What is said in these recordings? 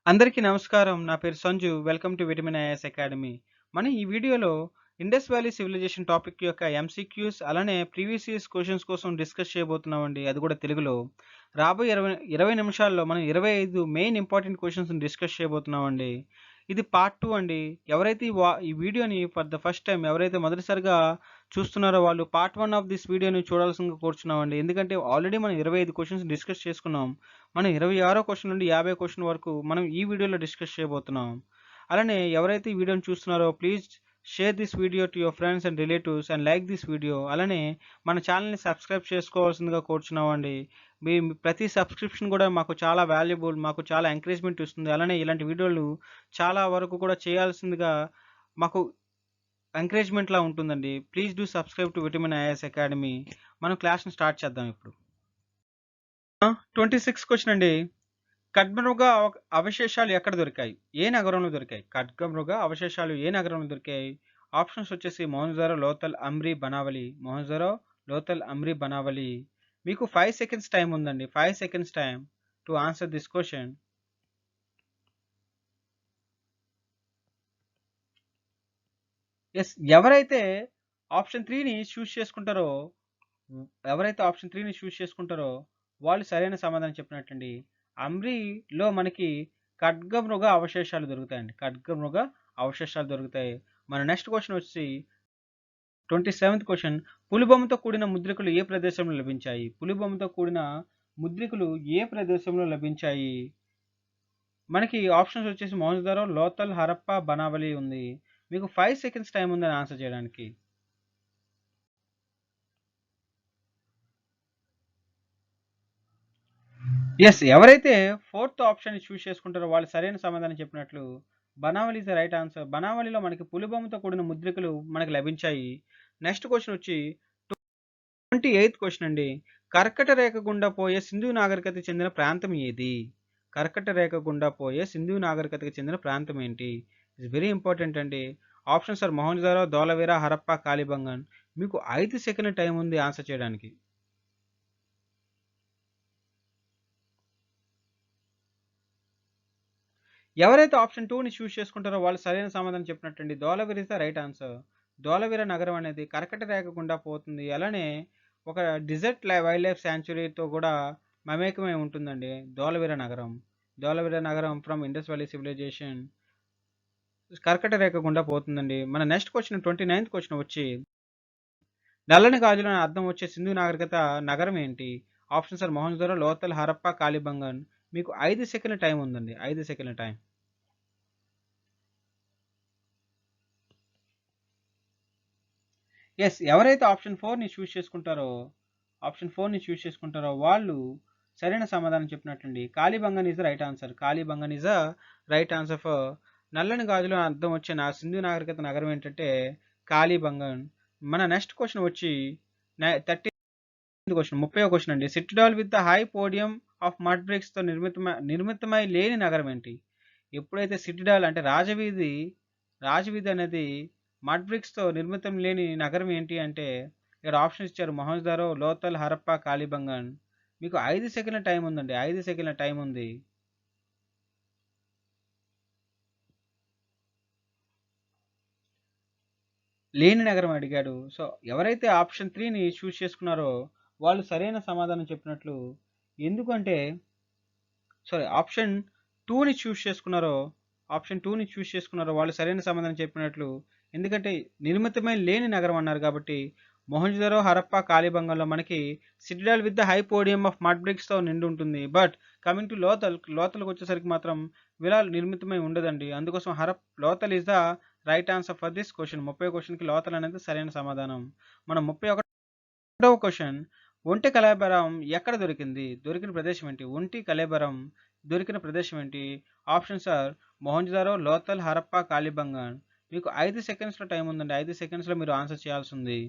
అందరికీ నమస్కారం. నా పేరు Sanju. Welcome to vitamin IAS academy. మనం ఈ వీడియోలో ఇండస్ వ్యాలీ సివిలైజేషన్ టాపిక్ యొక్క ఎంసీక్యూస్ అలానే ప్రీవియస్ ఇయర్స్ క్వెషన్స్ కోసం డిస్కస్ చేయబోతున్నామండి. అది కూడా తెలుగులో. రాబోయే 20 నిమిషాల్లో మనం 25 మెయిన్ ఇంపార్టెంట్ క్వెషన్స్‌ని డిస్కస్ చేయబోతున్నామండి. ఇది పార్ట్ 2 అండి. ఎవరైతే ఈ వీడియోని ఫర్ ద ఫస్ట్ టైమ్ ఎవరైతే మొదటిసారిగా చూస్తున్నారో వాళ్ళు పార్ట్ 1 ఆఫ్ దిస్ వీడియోని చూడాల్సిందిగా కోరుచున్నామండి. ఎందుకంటే ఆల్రెడీ మనం 25 క్వెషన్స్ డిస్కస్ చేసుకున్నాం. మనం 26వ క్వెషన్ నుండి 50 క్వెషన్ వరకు మనం ఈ వీడియోలో డిస్కస్ చేయబోతున్నాం. అలానే ఎవరైతే ఈ వీడియోని చూస్తున్నారో please share this video to your friends and relatives and like this video. అలానే మన ఛానల్‌ని సబ్స్క్రైబ్ చేసుకోవాల్సిందిగా కోరుచున్నామండి. మీ ప్రతి సబ్స్క్రిప్షన్ కూడా మాకు చాలా వాల్యుబుల్. మాకు చాలా ఎంకరేజ్‌మెంట్ ఇస్తుంది. అలానే ఇలాంటి వీడియోలు చాలా వరకు కూడా చేయాల్సిందిగా మాకు ఎంకరేజ్‌మెంట్‌లా ఉంటుందండి. Please do subscribe to vitamin IAS academy. మనం క్లాస్‌ని స్టార్ట్ చేద్దాం ఇప్పుడు. 26 క్వెషన్ అండి. ఖడ్గమృగ అవశేషాలు ఎక్కడ దొరికాయి? ఏ నగరంలో దొరికాయి? ఖడ్గమృగ అవశేషాలు ఏ నగరంలో దొరికాయి? ఆప్షన్స్ వచ్చేసి మొహంజదారో, లోథల్, అమ్రి, బనావలి. మొహంజదారో, లోథల్, అమ్రి, బనావలి. మీకు 5 సెకండ్స్ టైం ఉందండి. 5 seconds time to answer this question. Yes, ఎవరైతే ఆప్షన్ 3ని చూస్ చేసుకుంటారో ఎవరైతే ఆప్షన్ 3ని చూస్ చేసుకుంటారో వాళ్ళు సరైన సమాధానం చెప్పినట్టండి. అమ్రిలో మనకి ఖడ్గమృగ అవశేషాలు దొరుకుతాయండి. ఖడ్గమృగ అవశేషాలు దొరుకుతాయి. మన నెక్స్ట్ క్వశ్చన్ వచ్చి 27th క్వశ్చన్. పులిబొమ్మతో కూడిన ముద్రికలు ఏ ప్రదేశంలో లభించాయి? పులిబొమ్మతో కూడిన ముద్రికలు ఏ ప్రదేశంలో లభించాయి? మనకి ఆప్షన్స్ వచ్చేసి మొహంజదారో, లోథల్, హరప్ప, బనావలి ఉంది. మీకు 5 సెకండ్స్ టైం ఉందని ఆన్సర్ చేయడానికి. ఎస్, ఎవరైతే ఫోర్త్ ఆప్షన్ చూస్ చేసుకుంటారో వాళ్ళు సరైన సమాధానం చెప్పినట్లు. Banawali is the right answer. బనావలిలో మనకి పులిబొమ్మతో కూడిన ముద్రికలు మనకి లభించాయి. నెక్స్ట్ క్వశ్చన్ వచ్చి 28th క్వశ్చన్ అండి. కర్కట రేఖ గుండా పోయే సింధు నాగరికతకి చెందిన ప్రాంతం ఏది? కర్కట రేఖ గుండా పోయే సింధు నాగరికతకి చెందిన ప్రాంతం ఏంటి? ఇట్స్ వెరీ ఇంపార్టెంట్ అండి. Options are Mohenjodaro, Dholavira, Harappa, Kalibangan. మీకు 5 సెకండ్ల టైం ఉంది ఆన్సర్ చేయడానికి. ఎవరైతే ఆప్షన్ 2ని చూస్ చేసుకుంటారో వాళ్ళు సరైన సమాధానం చెప్పినట్టండి. Dholavira is the right answer. Dholavira నగరం అనేది కర్కట రేఖ గుండా పోతుంది. అలానే ఒక డిజర్ట్ వైల్డ్ లైఫ్ శాంచురీతో కూడా మమేకమై ఉంటుందండి ధోలవీర నగరం. ధోలవీర నగరం ఫ్రమ్ ఇండస్ వ్యాలీ సివిలైజేషన్ కర్కట రేఖ గుండా పోతుందండి. మన నెక్స్ట్ క్వశ్చన్ 29th క్వశ్చన్ వచ్చి నల్లని గాజులు అని అర్థం వచ్చే సింధు నాగరికత నగరం ఏంటి? Options are Mohenjodaro, Lothal, Harappa, Kalibangan. మీకు 5 సెకండ్ల టైం ఉందండి. 5 సెకండ్ల టైం. ఎస్, ఎవరైతే ఆప్షన్ 4ని చూస్ చేసుకుంటారో వాళ్ళు సరైన సమాధానం చెప్పినట్లండి. Kalibangan is the right answer. Kalibangan is the right answer for నల్లని గాజులు అని అర్థం వచ్చే సింధు నాగరికత నగరం ఏంటంటే కాలిబంగన్. మన నెక్స్ట్ క్వశ్చన్ వచ్చి 30వ క్వశ్చన్ అండి. Citadel with the high podium of mud bricks తో నిర్మితమై లేని నగరం ఏంటి? ఎప్పుడైతే సిట్టాడల్ అంటే రాజవీధి అనేది మడ్ బ్రిక్స్ తో నిర్మితం లేని నగరం ఏంటి అంటే ఇక్కడ ఆప్షన్ ఇచ్చారు. మొహంజదారో, లోథల్, హరప్ప, కాలిబంగన్. మీకు 5 సెకండ్ల టైం ఉందండి. 5 సెకండ్ల టైం ఉంది. లేని నగరం అడిగాడు. సో ఎవరైతే ఆప్షన్ 3ని చూస్ చేసుకున్నారో వాళ్ళు సరైన సమాధానం చెప్పినట్లు. ఎందుకంటే ఆప్షన్ 2ని చూస్ చేసుకున్నారో వాళ్ళు సరైన సమాధానం చెప్పినట్లు. ఎందుకంటే నిర్మితమైన లేని నగరం అన్నారు కాబట్టి మొహంజదారో, హరప్ప, కాలిబంగంలో మనకి citadel with the high podium of mud బ్రిక్స్తో నిండి ఉంటుంది. బట్ కమింగ్ టు లోతల్కి వచ్చేసరికి మాత్రం విలాల్ నిర్మితమై ఉండదండి. అందుకోసం Lothal is the right answer for this question. 30 క్వశ్చన్కి లోతల్ అనేది సరైన సమాధానం. మనం 31వ క్వశ్చన్. ఒంటి కళేబరం ఎక్కడ దొరికింది? దొరికిన ప్రదేశం ఏంటి? ఒంటి కళేబరం దొరికిన ప్రదేశం ఏంటి? Options are Mohenjodaro, Lothal, Harappa, Kalibangan. మీకు 5 సెకండ్స్లో టైం ఉందండి. 5 సెకండ్స్లో మీరు ఆన్సర్ చేయాల్సి ఉంది.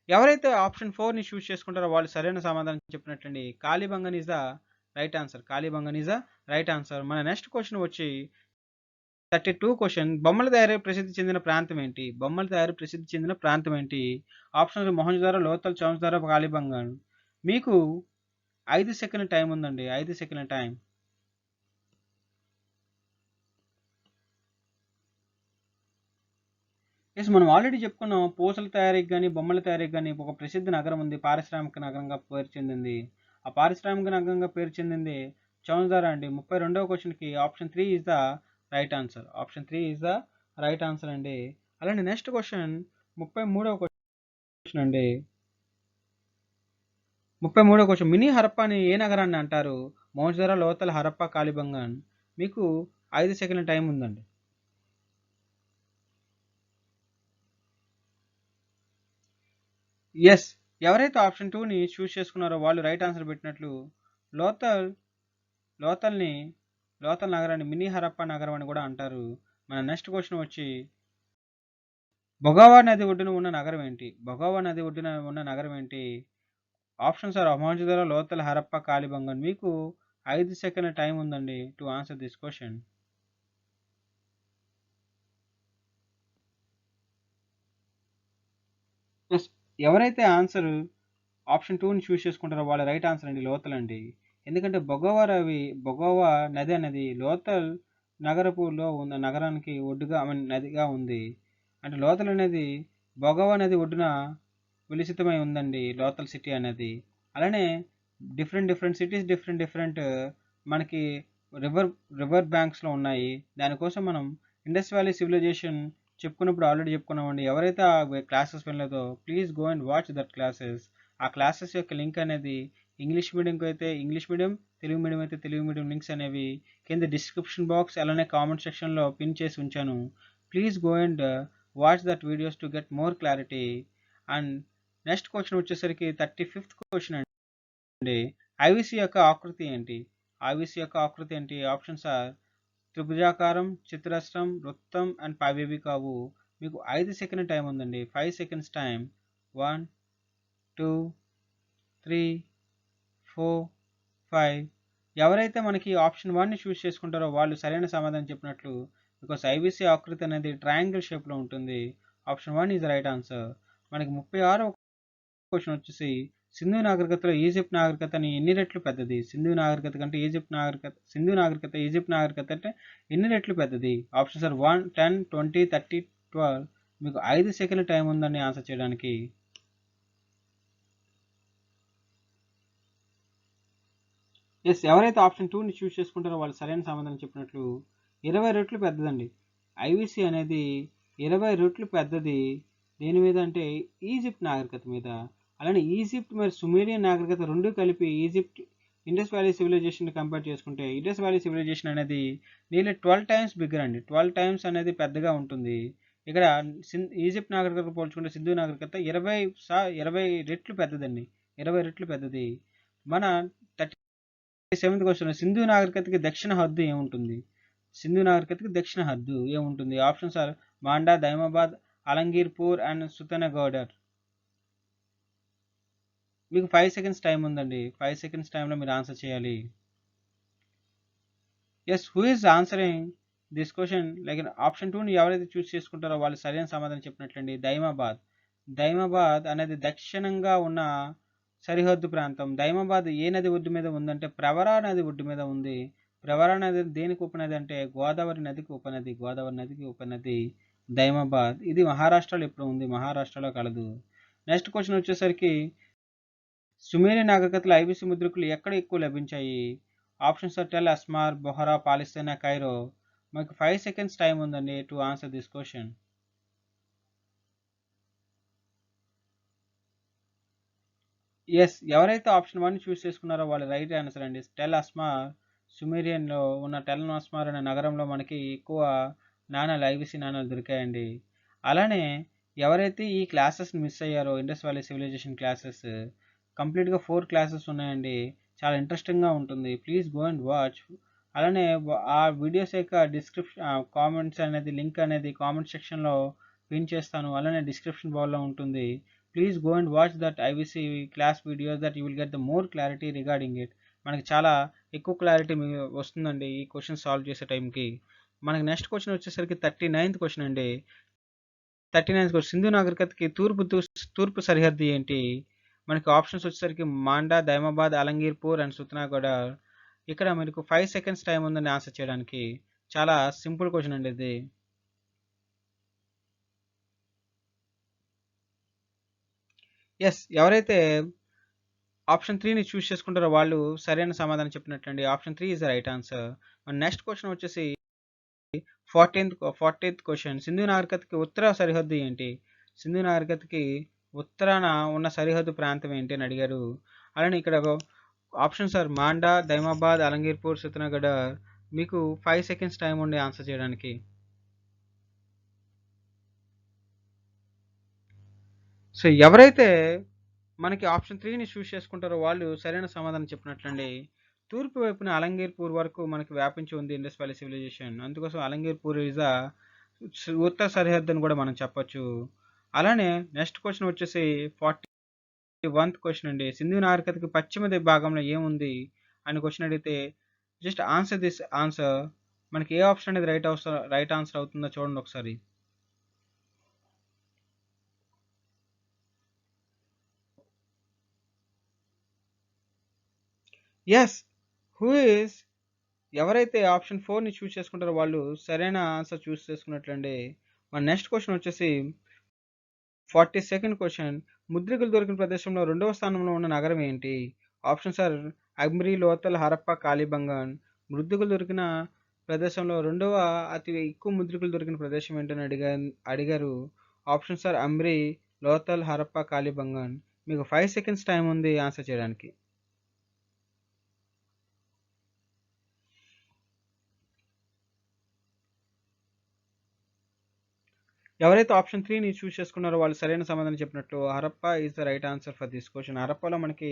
ఎవరైతే ఆప్షన్ 4ని చూస్ చేసుకుంటారో వాళ్ళు సరైన సమాధానం చెప్పినట్లండి. Kalibangan is the right answer. Kalibangan is the right answer. మన నెక్స్ట్ క్వశ్చన్ వచ్చి 32 క్వశ్చన్. బొమ్మల తయారీ ప్రసిద్ధి చెందిన ప్రాంతం ఏంటి? బొమ్మల తయారీ ప్రసిద్ధి చెందిన ప్రాంతం ఏంటి? ఆప్షన్స్ మొహంజదారో, లోథల్, చౌంజదారో, కాలిబంగన్. మీకు 5 సెకండ్ల టైం ఉందండి. 5 సెకండ్ల టైం. యెస్, మనం ఆల్రెడీ చెప్పుకున్నాం. పూసల తయారీకి గాని, బొమ్మల తయారీకి గాని ఒక ప్రసిద్ధ నగరం ఉంది. పారిశ్రామిక నగరంగా పేరు చెందింది. ఆ పారిశ్రామిక నగరంగా పేరు చెందింది చౌన్దారా అండి. 32వ క్వెషన్‌కి option 3 is the right answer. Option 3 is the right answer అండి. అలానే నెక్స్ట్ క్వెషన్ 33వ క్వెషన్ అండి. 33వ క్వెషన్, మినీ హరప్పాని ఏ నగరాన్ని అంటారు? మొహంజొదారో, లోథల్, హరప్పా, కాలిబంగన్. మీకు 5 సెకండ్ల టైం ఉందండి. ఎస్, ఎవరైతే ఆప్షన్ 2ని చూస్ చేసుకున్నారో వాళ్ళు రైట్ ఆన్సర్ పెట్టినట్లు. లోథల్ లోథల్ని లోథల్ నగరాన్ని మినీ హరప్పా నగరం అని కూడా అంటారు. మన నెక్స్ట్ క్వశ్చన్ వచ్చి, బొగావా నది ఒడ్డున ఉన్న నగరం ఏంటి? బొగావా నది ఒడ్డున ఉన్న నగరం ఏంటి? Options are Mohenjodaro, Lothal, Harappa, Kalibangan. మీకు 5 సెకండ్ల టైం ఉందండి to answer this question. Yes, ఎవరైతే ఆన్సర్ ఆప్షన్ 2ని చూస్ చేసుకుంటారో వాళ్ళ రైట్ ఆన్సర్ అండి లోథల్ అండి. ఎందుకంటే బొగోవా నది అనేది లోథల్ నగరపులో ఉన్న నగరానికి ఒడ్డుగా నదిగా ఉంది. అంటే లోథల్ అనేది బొగోవా నది ఒడ్డున విలసితమై ఉందండి లోథల్ సిటీ అనేది. అలానే డిఫరెంట్ సిటీస్ డిఫరెంట్ మనకి రివర్ రివర్ బ్యాంక్స్లో ఉన్నాయి. దానికోసం మనం ఇండస్ వ్యాలీ సివిలైజేషన్ చెప్పుకున్నప్పుడు ఆల్రెడీ చెప్పుకున్నామండి. ఎవరైతే ఆ క్లాసెస్ వినలేదో please go and watch that classes. ఆ క్లాసెస్ యొక్క లింక్ అనేది ఇంగ్లీష్ మీడియంకి అయితే ఇంగ్లీష్ మీడియం, తెలుగు మీడియం అయితే తెలుగు మీడియం లింక్స్ అనేవి కింద డిస్క్రిప్షన్ బాక్స్ అలానే కామెంట్ సెక్షన్లో పిన్ చేసి ఉంచాను. Please go and watch that videos to get more clarity. And next question వచ్చేసరికి 35th క్వశ్చన్ అండి. ఐవిసి యొక్క ఆకృతి ఏంటి? ఐవిసి యొక్క ఆకృతి ఏంటి? ఆప్షన్స్ ఆర్ త్రిభుజాకారం, చతురస్రం, వృత్తం అండ్ పైవేవి కావు. మీకు 5 సెకండ్ టైం ఉందండి. 5 సెకండ్స్ టైం. 1, 2, 3, 4, 5. ఎవరైతే మనకి ఆప్షన్ 1ని చూస్ చేసుకుంటారో వాళ్ళు సరైన సమాధానం చెప్పినట్లు. బికాస్ ఐవిసి ఆకృతి అనేది ట్రయాంగిల్ షేప్లో ఉంటుంది. Option 1 is right answer. మనకి 36వ క్వశ్చన్ వచ్చేసి, సింధు నాగరికతలో ఈజిప్ట్ నాగరికతని ఎన్ని రెట్లు పెద్దది? సింధు నాగరికత కంటే ఈజిప్ట్ నాగరికత అంటే ఎన్ని రెట్లు పెద్దది? Options are 1, 10, 20, 30, 12. మీకు 5 సెకండ్ల టైం ఉందని ఆన్సర్ చేయడానికి. ఎస్, ఎవరైతే ఆప్షన్ 2ని చూస్ చేసుకుంటారో వాళ్ళు సరైన సమాధానం చెప్పినట్లు. 20 రెట్లు పెద్దదండి. ఐవిసి అనేది 20 రెట్లు పెద్దది. దేని మీద అంటే ఈజిప్ట్ నాగరికత మీద. అలానే ఈజిప్ట్ మరియు సుమేరియన్ నాగరికత రెండు కలిపి Egypt Indus valley civilization compare చేసుకుంటే ఇండస్ వ్యాలీ సివిలైజేషన్ అనేది నియర్లీ 12 టైమ్స్ బిగ్గర్ అండి. 12 టైమ్స్ అనేది పెద్దగా ఉంటుంది. ఇక్కడ ఈజిప్ట్ నాగరికత పోల్చుకుంటే సింధు నాగరికత 20 రెట్లు పెద్దదండి. 20 రెట్లు పెద్దది. మన 37th క్వశ్చన్, సింధు నాగరికతకి దక్షిణ హద్దు ఏముంటుంది? సింధు నాగరికతకి దక్షిణ హద్దు ఏముంటుంది? Options are Manda, Daimabad, Alamgirpur and Sutkagendor. మీకు 5 సెకండ్స్ టైం ఉందండి. 5 సెకండ్స్ టైంలో మీరు ఆన్సర్ చేయాలి. Yes, who is answering this question? Like option 2ని ఎవరైతే చూస్ చేసుకుంటారో వాళ్ళు సరైన సమాధానం చెప్పినట్లండి. దైమాబాద్ అనేది దక్షిణంగా ఉన్న సరిహద్దు ప్రాంతం. దైమాబాద్ ఏ నది ఒడ్డు మీద ఉందంటే ప్రవరా నది ఒడ్డు మీద ఉంది. ప్రవరా నది దేనికి ఉపనది అంటే గోదావరి నదికి ఉపనది దైమాబాద్. ఇది మహారాష్ట్రలో ఇప్పుడు ఉంది, మహారాష్ట్రలో కలదు. నెక్స్ట్ క్వశ్చన్ వచ్చేసరికి, సుమేరియన్ నాగరికతలో ఐవిసి ముద్రికలు ఎక్కడ ఎక్కువ లభించాయి? ఆప్షన్స్ ఆర్ టెల్ అస్మార్, బొహరా, పాలిస్తీనా, కైరో. మనకు 5 సెకండ్స్ టైం ఉందండి to answer this question. Yes, ఎవరైతే ఆప్షన్ 1 చూస్ చేసుకున్నారో వాళ్ళు రైట్ ఆన్సర్ అండి. టెల్ అస్మార్, సుమేరియన్లో ఉన్న టెల్ అస్మార్ అనే నగరంలో మనకి ఎక్కువ నాణాలు, ఐవిసి నాణాలు దొరికాయండి. అలానే ఎవరైతే ఈ క్లాసెస్ని మిస్ అయ్యారో ఇండస్ వ్యాలీ సివిలైజేషన్ క్లాసెస్, కంప్లీట్గా 4 క్లాసెస్ ఉన్నాయండి. చాలా ఇంట్రెస్టింగ్గా ఉంటుంది. Please go and watch. అలానే ఆ వీడియోస్ యొక్క కామెంట్స్ అనేది లింక్ అనేది కామెంట్ సెక్షన్లో పిన్ చేస్తాను. అలానే డిస్క్రిప్షన్ బాక్స్లో ఉంటుంది. Please go and watch that ఐవిసి class videos that you will get the more clarity regarding it. మనకి చాలా ఎక్కువ క్లారిటీ వస్తుందండి ఈ క్వశ్చన్ సాల్వ్ చేసే టైంకి. మనకి నెక్స్ట్ క్వశ్చన్ వచ్చేసరికి 39th క్వశ్చన్ అండి. 39th క్వశ్చన్, సింధు నాగరికతకి తూర్పు సరిహద్దు ఏంటి? మనకి ఆప్షన్స్ వచ్చేసరికి మాండా, దైమాబాద్, అలంగీర్పూర్ అండ్ సుత్నాగఢ. ఇక్కడ మీకు 5 సెకండ్స్ టైం ఉందండి ఆన్సర్ చేయడానికి. చాలా సింపుల్ క్వశ్చన్ అండి ఇది. ఎస్, ఎవరైతే ఆప్షన్ 3ని చూస్ చేసుకుంటారో వాళ్ళు సరైన సమాధానం చెప్పినట్లండి. Option 3 is the right answer. మన నెక్స్ట్ క్వశ్చన్ వచ్చేసి 14th క్వశ్చన్. సింధు నాగరికతకి ఉత్తర సరిహద్దు ఏంటి? సింధు నాగరికతకి ఉత్తరాన ఉన్న సరిహద్దు ప్రాంతం ఏంటి అని అడిగారు. అలానే ఇక్కడ ఆప్షన్స్ ఆర్ మాండా, దైమాబాద్, అలంగీర్పూర్, సుత్నాగఢ. మీకు 5 సెకండ్స్ టైం ఉండి ఆన్సర్ చేయడానికి. సో ఎవరైతే మనకి ఆప్షన్ 3ని చూస్ చేసుకుంటారో వాళ్ళు సరైన సమాధానం చెప్పినట్లండి. తూర్పు వైపున అలంగీర్పూర్ వరకు మనకి వ్యాపించి ఉంది ఇండస్ వ్యాలీ సివిలైజేషన్. అందుకోసం అలంగీర్పూర్ ఈజ్ ద ఉత్తర సరిహద్దు అని కూడా మనం చెప్పొచ్చు. అలానే నెక్స్ట్ క్వశ్చన్ వచ్చేసి 41th క్వశ్చన్ అండి. సింధు నాగరికతకి పశ్చిమ భాగంలో ఏముంది అని క్వశ్చన్ అడిగితే జస్ట్ ఆన్సర్ దిస్ ఆన్సర్. మనకి ఏ ఆప్షన్ అనేది రైట్ ఆన్సర్ అవుతుందో చూడండి ఒకసారి. ఎస్, హూ ఇస్ ఎవరైతే ఆప్షన్ 4ని చూస్ చేసుకుంటారో వాళ్ళు సరైన ఆన్సర్ చూస్ చేసుకున్నట్లండి. మన నెక్స్ట్ క్వశ్చన్ వచ్చేసి 42nd క్వశ్చన్. ముద్రికలు దొరికిన ప్రదేశంలో 2వ స్థానంలో ఉన్న నగరం ఏంటి? Options are Amri, Lothal, Harappa, Kalibangan. ముద్రికలు దొరికిన ప్రదేశంలో 2వ అతి ఎక్కువ ముద్రికలు దొరికిన ప్రదేశం ఏంటని అడిగారు. Options are Amri, Lothal, Harappa, కాళీబంగాన్. మీకు 5 సెకండ్స్ టైం ఉంది ఆన్సర్ చేయడానికి. ఎవరైతే ఆప్షన్ 3ని చూస్ చేసుకున్నారో వాళ్ళు సరైన సమాధానం చెప్పినట్లు. Harappa is the right answer for this question. హరప్పాలో మనకి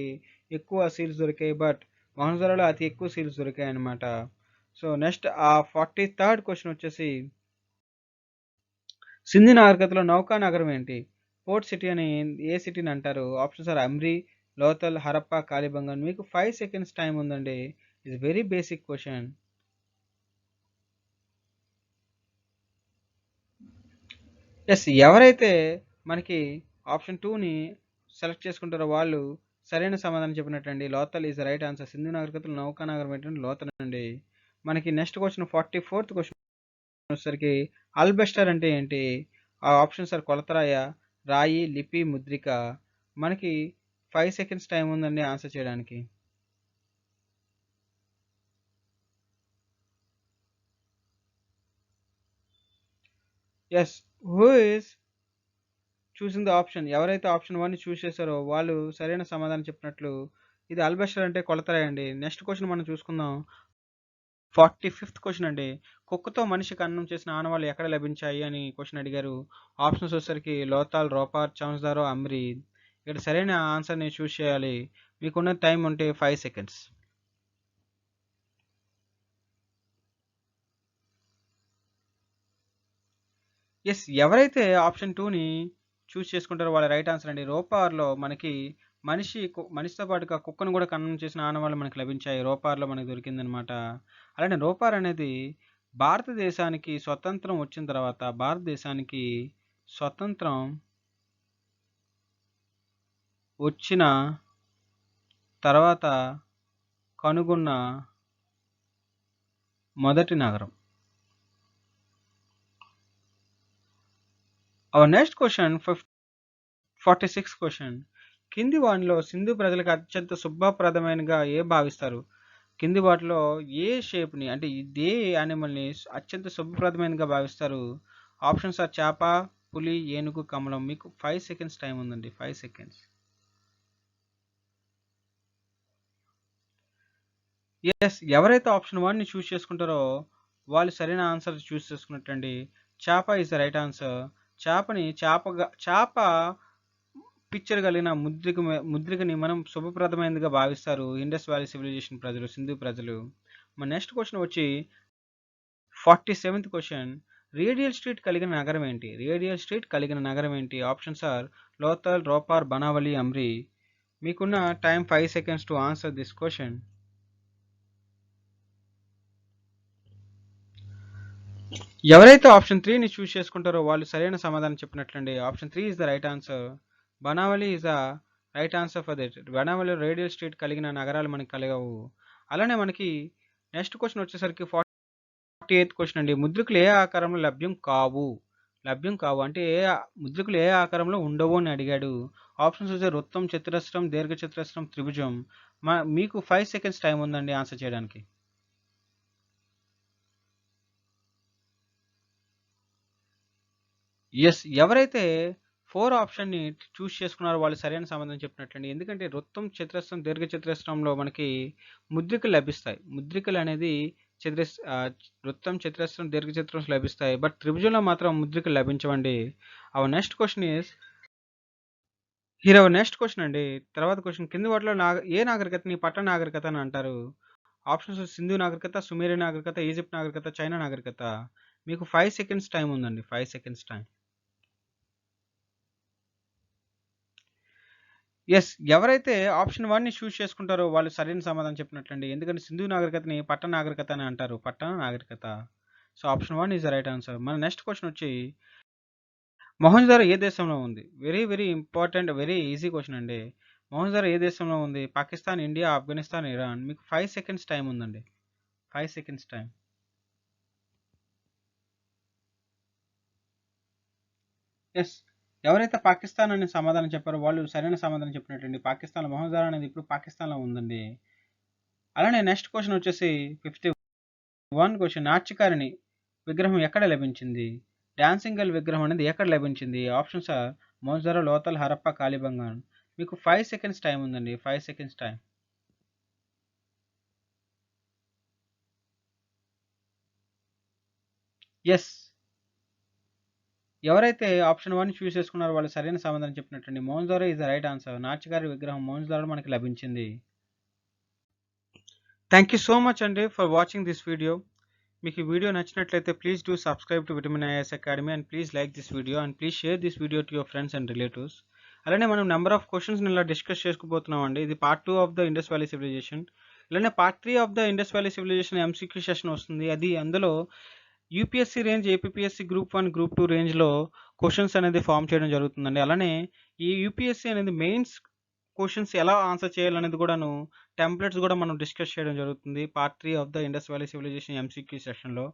ఎక్కువ సీల్స్ దొరికాయి, బట్ మొహంజదారోలో అతి ఎక్కువ సీల్స్ దొరికాయి అనమాట. సో నెక్స్ట్ 43rd క్వశ్చన్ వచ్చేసి సింధు నాగరికతలో నౌకా నగరం ఏంటి? పోర్ట్ సిటీ అని ఏ సిటీని అంటారు? Options are Amri, Lothal, Harappa, Kalibangan. మీకు 5 సెకండ్స్ టైం ఉందండి. It's very basic question. Yes, ఎవరైతే మనకి ఆప్షన్ 2ని సెలెక్ట్ చేసుకుంటారో వాళ్ళు సరైన సమాధానం చెప్పినట్టండి. Lothal is right answer. Sindhu నాగరికతలో నౌకా నగరం ఏంటంటే లోతల్ అండి. మనకి నెక్స్ట్ క్వశ్చన్ 44th క్వశ్చన్ వచ్చేసరికి అల్బెస్టర్ అంటే ఏంటి? ఆ ఆప్షన్స్ ఆర్ కొలతరాయ, రాయి, లిపి, ముద్రిక. మనకి 5 సెకండ్స్ టైం ఉందండి ఆన్సర్ చేయడానికి. Yes, who is choosing the option. ఎవరైతే ఆప్షన్ 1ని చూస్ చేశారో వాళ్ళు సరైన సమాధానం చెప్పినట్లు. ఇది అల్బెస్టర్ అంటే కొలతరాయి అండి. నెక్స్ట్ క్వశ్చన్ మనం చూసుకుందాం. 45th క్వశ్చన్ అండి. కుక్కతో మనిషికి అన్నం చేసిన ఆనవాళ్ళు ఎక్కడ లభించాయి అని క్వశ్చన్ అడిగారు. ఆప్షన్స్ వచ్చేసరికి లోతాల్, రోపార్, చౌన్స్దారో, అమ్రి. ఇక్కడ సరైన ఆన్సర్ని చూస్ చేయాలి. మీకున్న టైం ఉంటే 5 సెకండ్స్. ఎస్, ఎవరైతే ఆప్షన్ 2ని చూస్ చేసుకుంటారో వాళ్ళ రైట్ ఆన్సర్ అండి. రోపార్లో మనకి మనిషితో పాటుగా కుక్కను కూడా ఖననం చేసిన ఆనవాళ్ళు మనకి లభించాయి. రోపార్లో మనకి దొరికిందనమాట. అలానే రోపార్ అనేది భారతదేశానికి స్వతంత్రం వచ్చిన తర్వాత కనుగొన్న మొదటి నగరం. Our next question 46th question. కింది వాటిలో సింధు ప్రజలకు అత్యంత శుభప్రదమైనగా ఏ భావిస్తారు? కింది వాటిలో ఏ షేప్ని అంటే ఇదే యానిమల్ని అత్యంత శుభప్రదమైనగా భావిస్తారు? ఆప్షన్స్ ఆర్ చేప, పులి, ఏనుగు, కమలం. మీకు 5 సెకండ్స్ టైం ఉందండి. 5 సెకండ్స్. ఎస్, ఎవరైతే ఆప్షన్ 1ని చూస్ చేసుకుంటారో వాళ్ళు సరైన ఆన్సర్ చూస్ చేసుకున్నట్టండి. చేప ఈజ్ ద రైట్ ఆన్సర్. చేప పిక్చర్ కలిగిన ముద్రికని మనం శుభప్రదమైనదిగా భావిస్తారు ఇండస్ వ్యాలీ సివిలైజేషన్ ప్రజలు, సింధు ప్రజలు. మన నెక్స్ట్ క్వశ్చన్ వచ్చి 47th క్వశ్చన్. రేడియల్ స్ట్రీట్ కలిగిన నగరం ఏంటి? Options are Lothal, Ropar, Banawali, Amri. మీకున్న time 5 seconds to answer this question. ఎవరైతే ఆప్షన్ 3ని చూస్ చేసుకుంటారో వాళ్ళు సరైన సమాధానం చెప్పినట్లండి. Option 3 is the right answer. Banawali is the right answer for that. వనవల్ రేడియల్ స్ట్రీట్ కలిగిన నగరాలు మనకి కలగవు. అలానే మనకి నెక్స్ట్ క్వశ్చన్ వచ్చేసరికి 48th క్వశ్చన్ అండి. ముద్రికలు ఏ ఆకారంలో లభ్యం కావు? లభ్యం కావు అంటే ముద్రికలు ఏ ఆకారంలో ఉండవు అని అడిగాడు. ఆప్షన్స్ వచ్చే వృత్తం, చతురస్రం, దీర్ఘచతురస్రం, త్రిభుజం. మీకు 5 సెకండ్స్ టైం ఉందండి ఆన్సర్ చేయడానికి. ఎస్, ఎవరైతే 4 ఆప్షన్‌ని చూజ్ చేసుకున్నారో వాళ్ళు సరైన సమాధానం చెప్పినట్లండి. ఎందుకంటే వృత్తం, చతురస్రం, దీర్ఘచతురస్రంలో మనకి ముద్రికలు లభిస్తాయి. ముద్రికలనేది వృత్తం, చతురస్రం, దీర్ఘచతురస్రం లభిస్తాయి. బట్ త్రిభుజంలో మాత్రం ముద్రికలు లభించవండి. Our next question is here our next question అండి. తర్వాత క్వెషన్ కింది వాటిలో ఏ నాగరికతని పట్టణ నాగరికత అని అంటారు? ఆప్షన్స్ సింధు నాగరికత, సుమేరియన్ నాగరికత, ఈజిప్ట్ నాగరికత, చైనా నాగరికత. మీకు 5 సెకండ్స్ టైం ఉందండి. 5 సెకండ్స్ టైం. యెస్, ఎవరైతే ఆప్షన్ 1ని చూజ్ చేసుకుంటారో వాళ్ళు సరైన సమాధానం చెప్పినట్లండి. ఎందుకంటే సింధు నాగరికతని పట్టణ నాగరికత అని అంటారు. పట్టణ నాగరికత. So option 1 is the right answer. మన నెక్స్ట్ క్వెషన్ వచ్చి మొహంజదారో ఏ దేశంలో ఉంది? Very very important, very easy question అండి. మొహంజదారో ఏ దేశంలో ఉంది? Pakistan, India, Afghanistan, Iran. మీకు 5 సెకండ్స్ టైం ఉందండి. 5 సెకండ్స్ టైం. యెస్, ఎవరైతే పాకిస్తాన్ అని సమాధానం చెప్పారో వాళ్ళు సరైన సమాధానం చెప్పినట్టండి. పాకిస్తాన్‌లో మొహంజదారో అనేది ఇప్పుడు పాకిస్తాన్‌లో ఉందండి. అలానే నెక్స్ట్ క్వెషన్ వచ్చేసి 51 క్వెషన్. నాట్యకారిణి విగ్రహం ఎక్కడ లభించింది? డాన్సింగ్ గర్ల్ విగ్రహం అనేది ఎక్కడ లభించింది? Options are Mohenjodaro, Lothal, Harappa, Kalibangan. మీకు 5 సెకండ్స్ టైం ఉందండి. 5 సెకండ్స్ టైం. యెస్, ఎవరైతే ఆప్షన్ 1 చూస్ చేసుకున్నారో వాళ్ళు సరైన సమాధానం చెప్పినట్టండి. Mohenjodaro is the right answer. నాట్యకారి విగ్రహం మొహంజదారోలో మనకి లభించింది. థ్యాంక్ యూ సో మచ్ అండి ఫర్ వాచింగ్ దిస్ వీడియో. మీకు ఈ వీడియో నచ్చినట్లయితే please do subscribe to vitamin IS academy and please like this video and please share this video to your friends and relatives. అలానే మనం number of క్వశ్చన్స్ని ఇలా discuss చేసుకోబోతున్నాం అండి. ఇది part 2 of the Indus valley civilization. ఇలానే part 3 of the Indus valley civilization MCQ session వస్తుంది. అది అందులో UPSC range, APSC group 1, group 2 రేంజ్లో క్వశ్చన్స్ అనేది ఫామ్ చేయడం జరుగుతుందండి. అలానే ఈ యూపీఎస్సీ అనేది మెయిన్స్ క్వశ్చన్స్ ఎలా ఆన్సర్ చేయాలనేది కూడాను టెంప్లెట్స్ కూడా మనం డిస్కస్ చేయడం జరుగుతుంది part 3 of the Indus valley civilization MCQ సెషన్లో.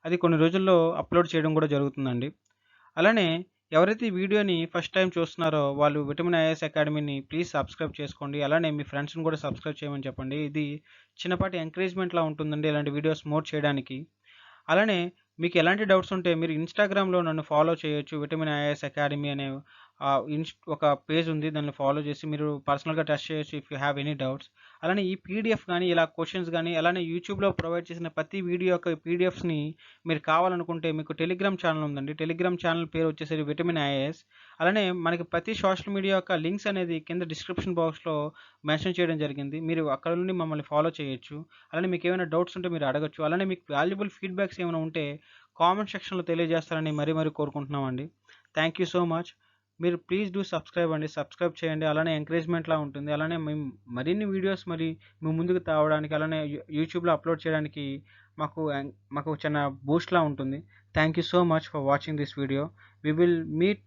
అది కొన్ని రోజుల్లో అప్లోడ్ చేయడం కూడా జరుగుతుందండి. అలానే ఎవరైతే ఈ వీడియోని ఫస్ట్ టైం చూస్తున్నారో వాళ్ళు విటమిన్ ఐఎస్ అకాడమీని ప్లీజ్ సబ్స్క్రైబ్ చేసుకోండి. అలానే మీ ఫ్రెండ్స్ని కూడా సబ్స్క్రైబ్ చేయమని చెప్పండి. ఇది చిన్నపాటి ఎంకరేజ్మెంట్లా ఉంటుందండి ఇలాంటి వీడియోస్ మోర్ చేయడానికి. అలానే మీకు ఎలాంటి డౌట్స్ ఉంటే మీరు ఇన్స్టాగ్రామ్లో నన్ను ఫాలో చేయొచ్చు. విటమిన్ ఐఎస్ అకాడమీ అనే ఒక పేజ్ ఉంది. దాన్ని ఫాలో చేసి మీరు పర్సనల్గా టెస్ట్ చేయొచ్చు if you have any doubts. అలానే ఈ పీడిఎఫ్ కానీ ఇలా క్వశ్చన్స్ కానీ అలానే యూట్యూబ్లో ప్రొవైడ్ చేసిన ప్రతి వీడియో యొక్క పీడిఎఫ్స్ని మీరు కావాలనుకుంటే మీకు టెలిగ్రామ్ ఛానల్ ఉందండి. టెలిగ్రామ్ ఛానల్ పేరు వచ్చేసరికి విటమిన్ ఐఎస్. అలానే మనకి ప్రతి సోషల్ మీడియా యొక్క లింక్స్ అనేది కింద డిస్క్రిప్షన్ బాక్స్లో మెన్షన్ చేయడం జరిగింది. మీరు అక్కడ నుండి మమ్మల్ని ఫాలో చేయొచ్చు. అలానే మీకు ఏమైనా డౌట్స్ ఉంటే మీరు అడగచ్చు. అలానే మీకు వాల్యుబుల్ ఫీడ్బ్యాక్స్ ఏమైనా ఉంటే కామెంట్ సెక్షన్లో తెలియజేస్తారని మరీ కోరుకుంటున్నామండి. Thank you so much. మీరు ప్లీజ్ డూ సబ్స్క్రైబ్ అండి. సబ్స్క్రైబ్ చేయండి. అలానే ఎంకరేజ్మెంట్లా ఉంటుంది. అలానే మేము మరిన్ని వీడియోస్ మీ ముందుకు తేవడానికి అలానే యూట్యూబ్లో అప్లోడ్ చేయడానికి మాకు చిన్న బూస్ట్లా ఉంటుంది. Thank you so much for watching this video. We will meet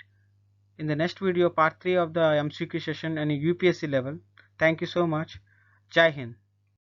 in the next video, part 3 of the MCQ session and UPSC level. Thank you so much. Jai Hind.